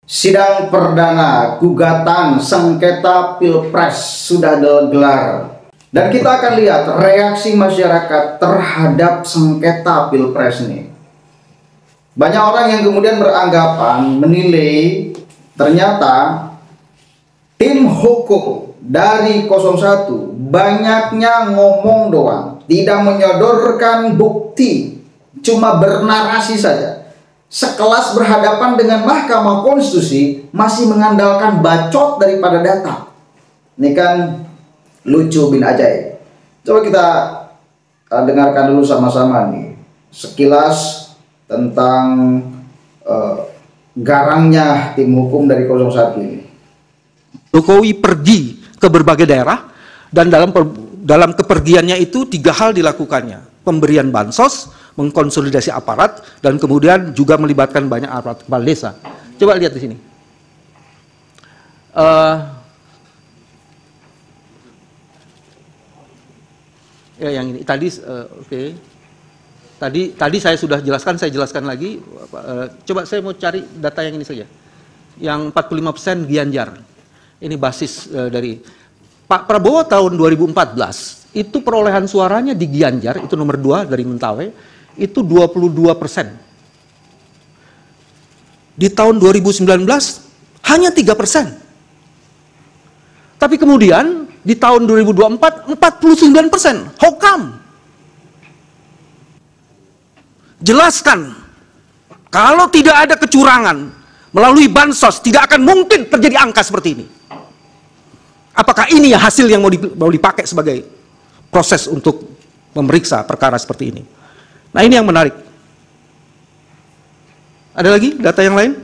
Sidang perdana gugatan sengketa Pilpres sudah digelar. Dan kita akan lihat reaksi masyarakat terhadap sengketa Pilpres ini. Banyak orang yang kemudian beranggapan, menilai ternyata tim hukum dari 01 banyaknya ngomong doang, tidak menyodorkan bukti, cuma bernarasi saja. Sekelas berhadapan dengan Mahkamah Konstitusi masih mengandalkan bacot daripada data. Ini kan lucu bin ajaib. Coba kita dengarkan dulu sama-sama nih sekilas tentang garangnya tim hukum dari 01 ini. Jokowi pergi ke berbagai daerah dan dalam kepergiannya itu 3 hal dilakukannya: pemberian bansos, mengkonsolidasi aparat, dan kemudian juga melibatkan banyak aparat kepala desa. Coba lihat di sini. Ya, yang ini tadi, oke. Tadi saya sudah jelaskan, saya jelaskan lagi. Coba saya mau cari data yang ini saja. Yang 45% Gianyar. Ini basis dari Pak Prabowo tahun 2014. Itu perolehan suaranya di Gianyar, itu nomor 2 dari Mentawai, itu 22%. Di tahun 2019 hanya 3%. Tapi kemudian di tahun 2024 49%. How come? Jelaskan. Kalau tidak ada kecurangan melalui bansos, tidak akan mungkin terjadi angka seperti ini. Apakah ini ya hasil yang mau dipakai sebagai proses untuk memeriksa perkara seperti ini? Nah, ini yang menarik. Ada lagi data yang lain?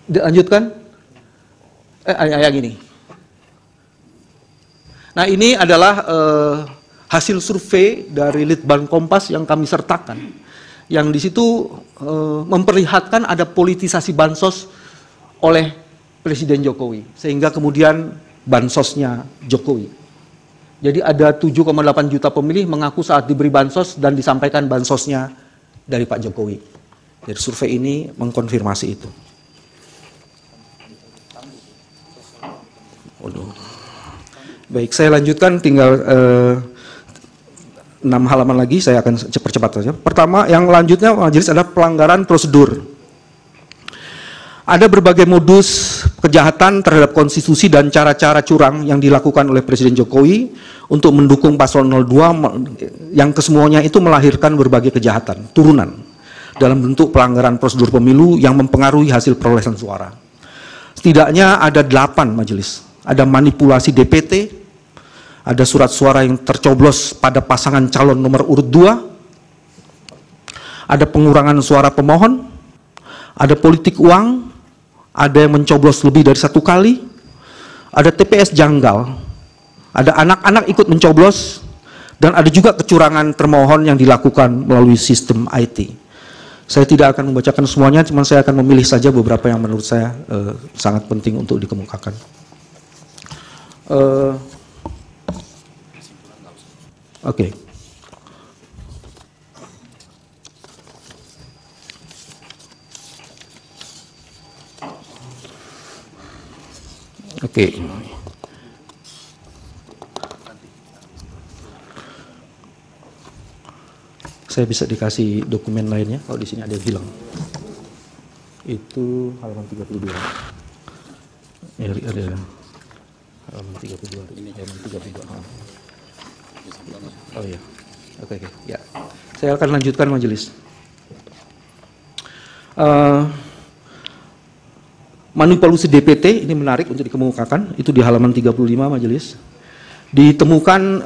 Dilanjutkan. Yang ini. Nah, ini adalah hasil survei dari Litbang Kompas yang kami sertakan. Yang di situ memperlihatkan ada politisasi bansos oleh Presiden Jokowi, sehingga kemudian bansosnya Jokowi. Jadi ada 7,8 juta pemilih mengaku saat diberi bansos dan disampaikan bansosnya dari Pak Jokowi. Dari survei ini mengkonfirmasi itu. Baik, saya lanjutkan, tinggal 6 halaman lagi, saya akan cepat-cepat saja. Pertama, yang lanjutnya majelis adalah pelanggaran prosedur. Ada berbagai modus kejahatan terhadap konstitusi dan cara-cara curang yang dilakukan oleh Presiden Jokowi untuk mendukung paslon 02 yang kesemuanya itu melahirkan berbagai kejahatan turunan dalam bentuk pelanggaran prosedur pemilu yang mempengaruhi hasil perolehan suara. Setidaknya ada 8 majelis. Ada manipulasi DPT, ada surat suara yang tercoblos pada pasangan calon nomor urut 2, ada pengurangan suara pemohon, ada politik uang, ada yang mencoblos lebih dari 1 kali, ada TPS janggal, ada anak-anak ikut mencoblos, dan ada juga kecurangan termohon yang dilakukan melalui sistem IT. Saya tidak akan membacakan semuanya, cuma saya akan memilih saja beberapa yang menurut saya sangat penting untuk dikemukakan. Oke. Oke. Saya bisa dikasih dokumen lainnya kalau di sini ada yang hilang. Itu halaman 32. Ya, ada halaman 32. Ini halaman 32. Oh iya. Oke. Ya. Saya akan lanjutkan majelis. Manipulasi DPT ini menarik untuk dikemukakan, itu di halaman 35 majelis. Ditemukan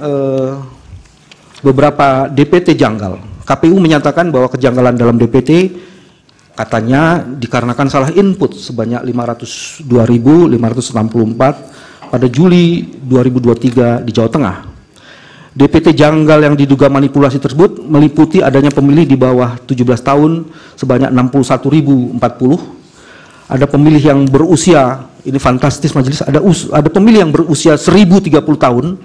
beberapa DPT janggal. KPU menyatakan bahwa kejanggalan dalam DPT katanya dikarenakan salah input sebanyak 502.564 pada Juli 2023 di Jawa Tengah. DPT janggal yang diduga manipulasi tersebut meliputi adanya pemilih di bawah 17 tahun sebanyak 61.040. Ada pemilih yang berusia, ini fantastis majelis, ada pemilih yang berusia 1030 tahun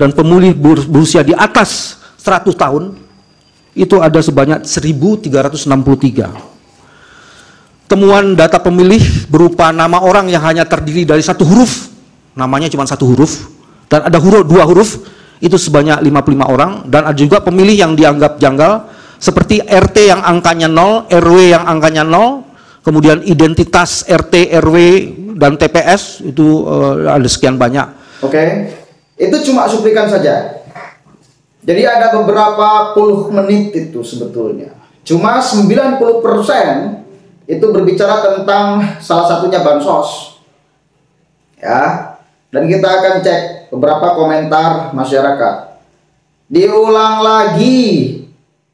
dan pemilih berusia di atas 100 tahun itu ada sebanyak 1.363. Temuan data pemilih berupa nama orang yang hanya terdiri dari satu huruf, namanya cuma satu huruf, dan ada dua huruf, itu sebanyak 55 orang, dan ada juga pemilih yang dianggap janggal, seperti RT yang angkanya 0, RW yang angkanya 0, kemudian identitas RT, RW, dan TPS, itu ada sekian banyak. Oke, itu cuma cuplikan saja. Jadi ada beberapa puluh menit itu sebetulnya. Cuma 90% itu berbicara tentang salah satunya bansos. Ya, dan kita akan cek beberapa komentar masyarakat. Diulang lagi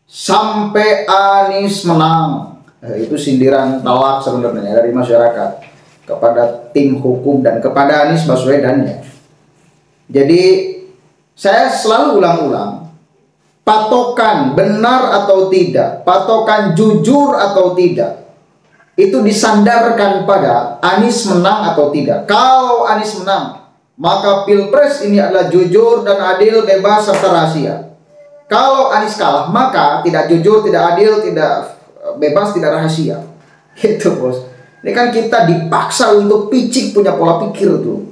sampai Anies menang. Itu sindiran talak sebenarnya dari masyarakat kepada tim hukum dan kepada Anies Baswedannya. Jadi saya selalu ulang-ulang, patokan benar atau tidak, patokan jujur atau tidak, itu disandarkan pada Anies menang atau tidak. Kalau Anies menang, maka Pilpres ini adalah jujur dan adil, bebas serta rahasia. Kalau Anies kalah, maka tidak jujur, tidak adil, tidak bebas, tidak rahasia. Itu bos. Ini kan kita dipaksa untuk picik punya pola pikir tuh.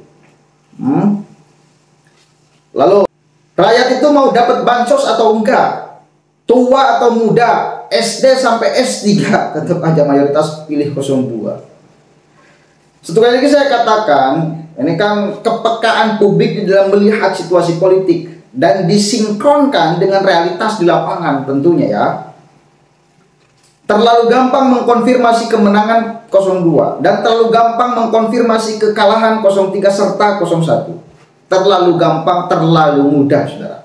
Lalu rakyat itu mau dapat bansos atau enggak, tua atau muda, SD sampai S3, tetap aja mayoritas pilih 02. Satu kali lagi saya katakan, ini kan kepekaan publik di dalam melihat situasi politik dan disinkronkan dengan realitas di lapangan tentunya ya. Terlalu gampang mengkonfirmasi kemenangan 02 dan terlalu gampang mengkonfirmasi kekalahan 03 serta 01. Terlalu gampang, terlalu mudah, saudara.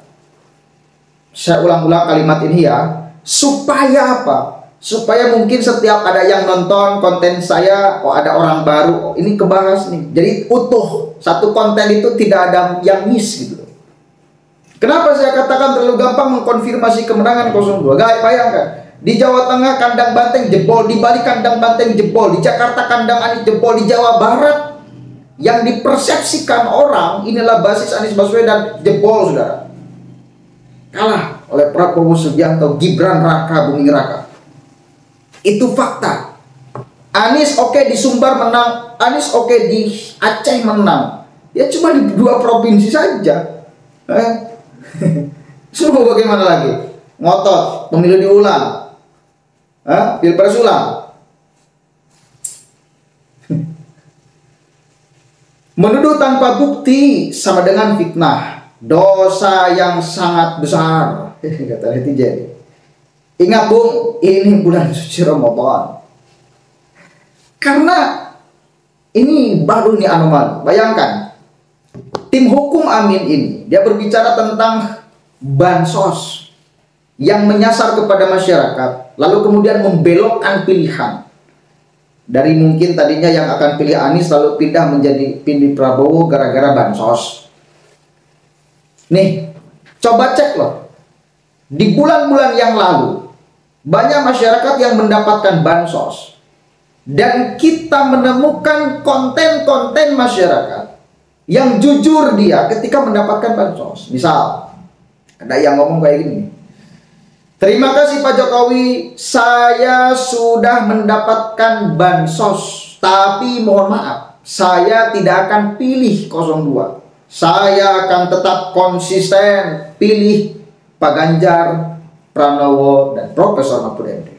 Saya ulang-ulang kalimat ini ya, supaya apa? Supaya mungkin setiap ada yang nonton konten saya, oh ada orang baru, oh ini kebahas nih. Jadi utuh, satu konten itu tidak ada yang miss gitu. Kenapa saya katakan terlalu gampang mengkonfirmasi kemenangan 02? Guys, bayangkan, di Jawa Tengah kandang banteng jebol, di Bali kandang banteng jebol, di Jakarta kandang Anies jebol, di Jawa Barat yang dipersepsikan orang inilah basis Anies Baswedan jebol, saudara. Kalah oleh Prabowo Subianto, Gibran Raka Buming Raka. Itu fakta. Anies oke di Sumbar menang, Anies oke di Aceh menang. Ya cuma di 2 provinsi saja. Suruh bagaimana lagi? Ngotot, pemilu diulang. Pilpres ulang. Menuduh tanpa bukti sama dengan fitnah, dosa yang sangat besar, kata netizen. Ingat Bung, ini bulan suci Ramadan. Karena ini baru nih anomali. Bayangkan, tim hukum Amin ini, dia berbicara tentang bansos yang menyasar kepada masyarakat, lalu kemudian membelokkan pilihan. Dari mungkin tadinya yang akan pilih Anies lalu pindah menjadi pilih Prabowo gara-gara bansos. Nih, coba cek loh. Di bulan-bulan yang lalu banyak masyarakat yang mendapatkan bansos. Dan kita menemukan konten-konten masyarakat yang jujur dia ketika mendapatkan bansos. Misal, ada yang ngomong kayak gini. Terima kasih Pak Jokowi, saya sudah mendapatkan bansos, tapi mohon maaf, saya tidak akan pilih 02. Saya akan tetap konsisten pilih Pak Ganjar, Pranowo, dan Profesor Mahfud MD.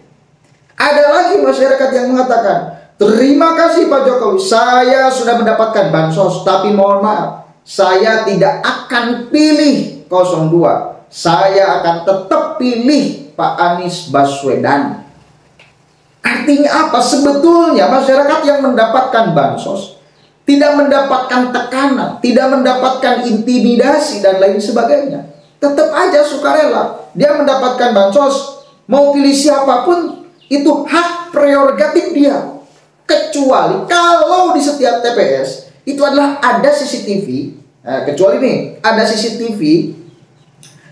Ada lagi masyarakat yang mengatakan, terima kasih Pak Jokowi, saya sudah mendapatkan bansos, tapi mohon maaf, saya tidak akan pilih 02. Saya akan tetap pilih Pak Anies Baswedan. Artinya apa? Sebetulnya masyarakat yang mendapatkan bansos tidak mendapatkan tekanan, tidak mendapatkan intimidasi dan lain sebagainya. Tetap aja sukarela. Dia mendapatkan bansos, mau pilih siapapun, itu hak prerogatif dia. Kecuali kalau di setiap TPS itu adalah ada CCTV. Kecuali nih, ada CCTV.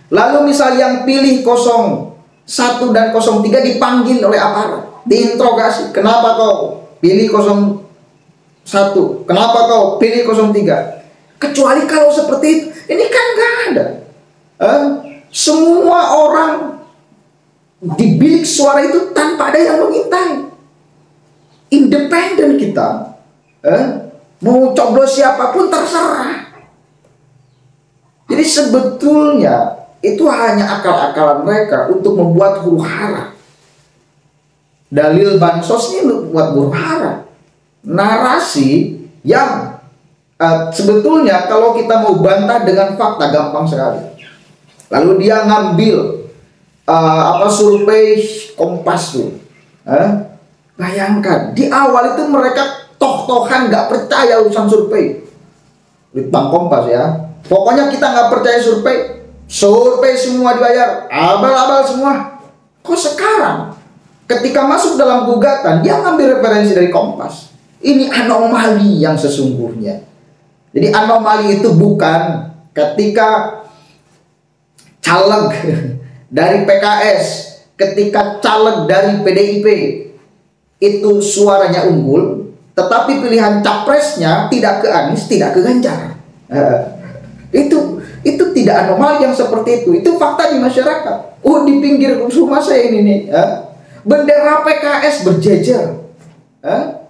Lalu misal yang pilih 01 dan 03 dipanggil oleh aparat, diinterogasi. Kenapa kau pilih 01? Kenapa kau pilih 03? Kecuali kalau seperti itu, ini kan nggak ada. Semua orang di bilik suara itu tanpa ada yang mengintai. Independen kita, mau coblos siapapun terserah. Jadi sebetulnya itu hanya akal-akalan mereka untuk membuat huru hara. Dalil bansos ini untuk membuat huru hara. Narasi yang sebetulnya kalau kita mau bantah dengan fakta gampang sekali. Lalu dia ngambil survei Kompas tuh. Bayangkan di awal itu mereka toh-tohan nggak percaya urusan survei. Litbang Kompas ya. Pokoknya kita nggak percaya survei. Survei semua dibayar, abal-abal semua. Kok sekarang ketika masuk dalam gugatan dia ngambil referensi dari Kompas? Ini anomali yang sesungguhnya. Jadi anomali itu bukan ketika caleg dari PKS, ketika caleg dari PDIP itu suaranya unggul, tetapi pilihan capresnya tidak ke Anies, tidak ke Ganjar. Itu tidak anomali yang seperti itu. Itu fakta di masyarakat. Di pinggir rumah saya ini nih, bendera PKS berjejer,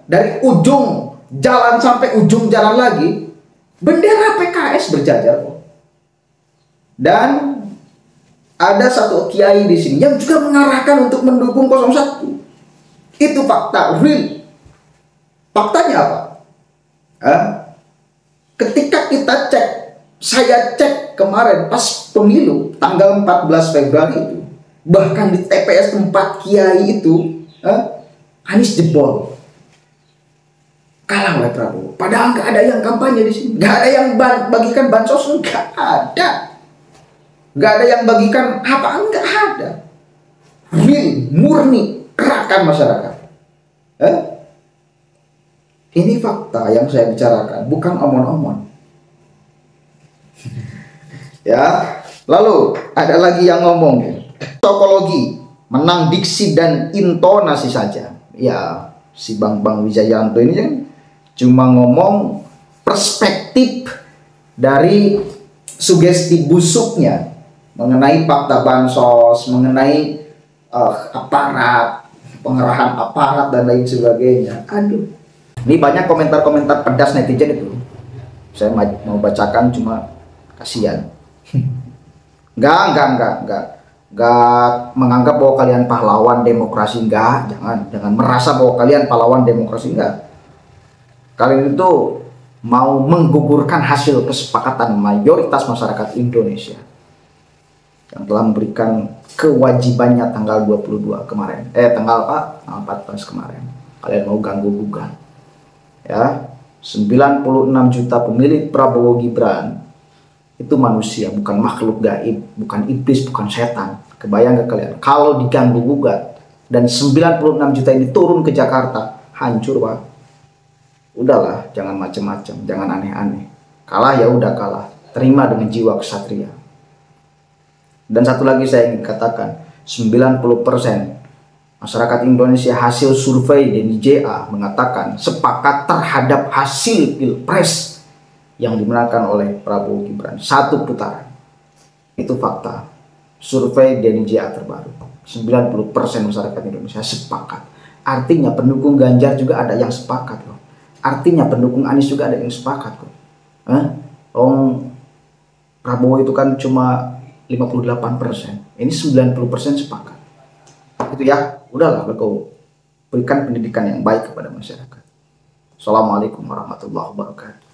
dari ujung jalan sampai ujung jalan lagi, bendera PKS berjajar. Dan ada satu kiai di sini yang juga mengarahkan untuk mendukung 01. Itu fakta real. Faktanya apa? Ketika kita cek, saya cek kemarin pas pemilu tanggal 14 Februari itu, bahkan di TPS tempat kiai itu, Anies jebol, kalah oleh Prabowo. Padahal nggak ada yang kampanye di sini, nggak ada yang bagikan bansos, nggak ada. Nggak ada yang bagikan apa, nggak ada. Real, murni, gerakan masyarakat. Ini fakta yang saya bicarakan, bukan omon-omon. Ya, lalu ada lagi yang ngomong psikologi, menang diksi dan intonasi saja. Ya, si Bang Wijayanto ini kan cuma ngomong perspektif dari sugesti busuknya mengenai fakta bansos, mengenai aparat, pengerahan aparat dan lain sebagainya. Aduh, ini banyak komentar-komentar pedas netizen itu. Saya mau bacakan, cuma kasihan. Enggak menganggap bahwa kalian pahlawan demokrasi, enggak, jangan merasa bahwa kalian pahlawan demokrasi, enggak. Kalian itu mau menggugurkan hasil kesepakatan mayoritas masyarakat Indonesia yang telah memberikan kewajibannya tanggal 22 kemarin. Tanggal 14 kemarin. Kalian mau ganggu gugat. Ya, 96 juta pemilih Prabowo Gibran itu manusia, bukan makhluk gaib, bukan iblis, bukan setan. Kebayang gak kalian kalau diganggu gugat dan 96 juta ini turun ke Jakarta, hancur, Pak. Udahlah, jangan macam-macam, jangan aneh-aneh. Kalah ya udah kalah, terima dengan jiwa kesatria. Dan satu lagi saya ingin katakan, 90% masyarakat Indonesia hasil survei DNIJA mengatakan sepakat terhadap hasil Pilpres yang dimenangkan oleh Prabowo Gibran 1 putaran. Itu fakta survei DNIJA terbaru. 90% masyarakat Indonesia sepakat. Artinya pendukung Ganjar juga ada yang sepakat loh. Artinya pendukung Anies juga ada yang sepakat kok. Prabowo itu kan cuma 58%. Ini 90% sepakat. Itu ya, udahlah kau berikan pendidikan yang baik kepada masyarakat. Assalamualaikum warahmatullahi wabarakatuh.